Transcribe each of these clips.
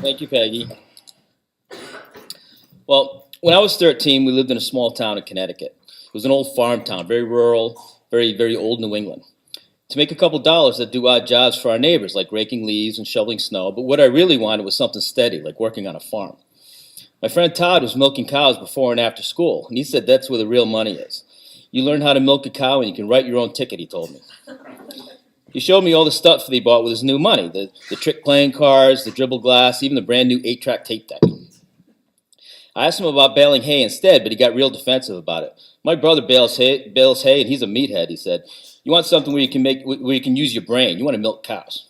Thank you, Peggy. Well, when I was 13, we lived in a small town in Connecticut. It was an old farm town, very rural, very old New England. To make a couple dollars, I'd do odd jobs for our neighbors, like raking leaves and shoveling snow, but what I really wanted was something steady, like working on a farm. My friend Todd was milking cows before and after school, and he said that's where the real money is. You learn how to milk a cow and you can write your own ticket, he told me. He showed me all the stuff that he bought with his new money, the trick playing cards, the dribble glass, even the brand new 8-track tape deck. I asked him about baling hay instead, but he got real defensive about it. My brother bales hay, and he's a meathead, he said. You want something where you can use your brain. You want to milk cows.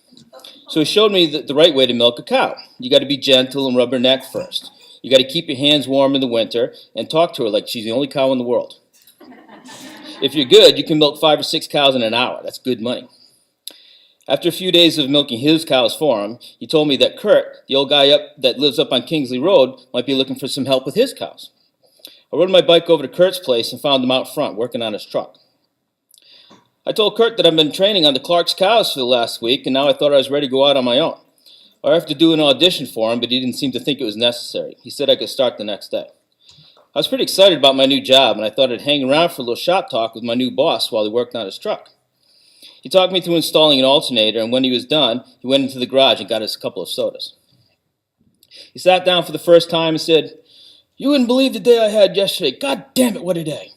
So he showed me the right way to milk a cow. You got to be gentle and rub her neck first. You got to keep your hands warm in the winter and talk to her like she's the only cow in the world. If you're good, you can milk 5 or 6 cows in an hour. That's good money. After a few days of milking his cows for him, he told me that Kurt, the old guy that lives up on Kingsley Road, might be looking for some help with his cows. I rode my bike over to Kurt's place and found him out front working on his truck. I told Kurt that I've been training on the Clark's cows for the last week, and now I thought I was ready to go out on my own. I have to do an audition for him, but he didn't seem to think it was necessary. He said I could start the next day. I was pretty excited about my new job, and I thought I'd hang around for a little shop talk with my new boss while he worked on his truck. He talked me through installing an alternator, and when he was done, he went into the garage and got us a couple of sodas. He sat down for the first time and said, "You wouldn't believe the day I had yesterday. God damn it, what a day.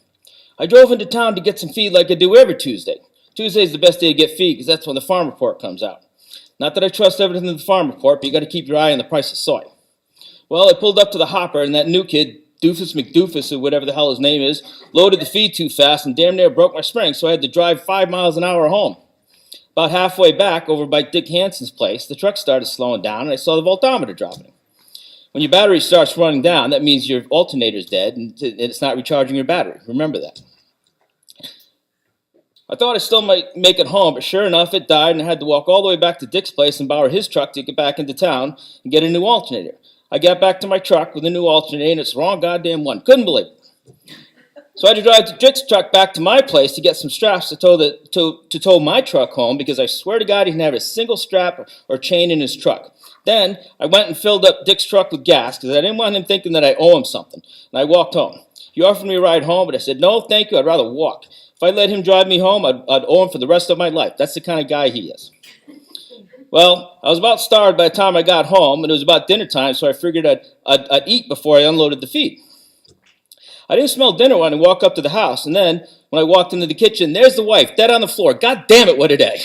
I drove into town to get some feed like I do every Tuesday. Tuesday's the best day to get feed because that's when the farm report comes out. Not that I trust everything in the farm report, but you got to keep your eye on the price of soy. Well, I pulled up to the hopper, and that new kid, Doofus McDoofus, or whatever the hell his name is, loaded the feed too fast and damn near broke my spring, so I had to drive 5 miles an hour home. About halfway back, over by Dick Hansen's place, the truck started slowing down, and I saw the voltometer dropping. When your battery starts running down, that means your alternator's dead, and it's not recharging your battery. Remember that. I thought I still might make it home, but sure enough, it died, and I had to walk all the way back to Dick's place and borrow his truck to get back into town and get a new alternator. I got back to my truck with a new alternator, and it's the wrong goddamn one. Couldn't believe it. So I had to drive Dick's truck back to my place to get some straps to tow my truck home, because I swear to God he didn't have a single strap or chain in his truck. Then I went and filled up Dick's truck with gas because I didn't want him thinking that I owe him something, and I walked home. He offered me a ride home, but I said, no, thank you, I'd rather walk. If I let him drive me home, I'd owe him for the rest of my life. That's the kind of guy he is. Well, I was about starved by the time I got home, and it was about dinner time, so I figured I'd eat before I unloaded the feed. I didn't smell dinner when I walked up to the house, and then when I walked into the kitchen, there's the wife, dead on the floor. God damn it, what a day.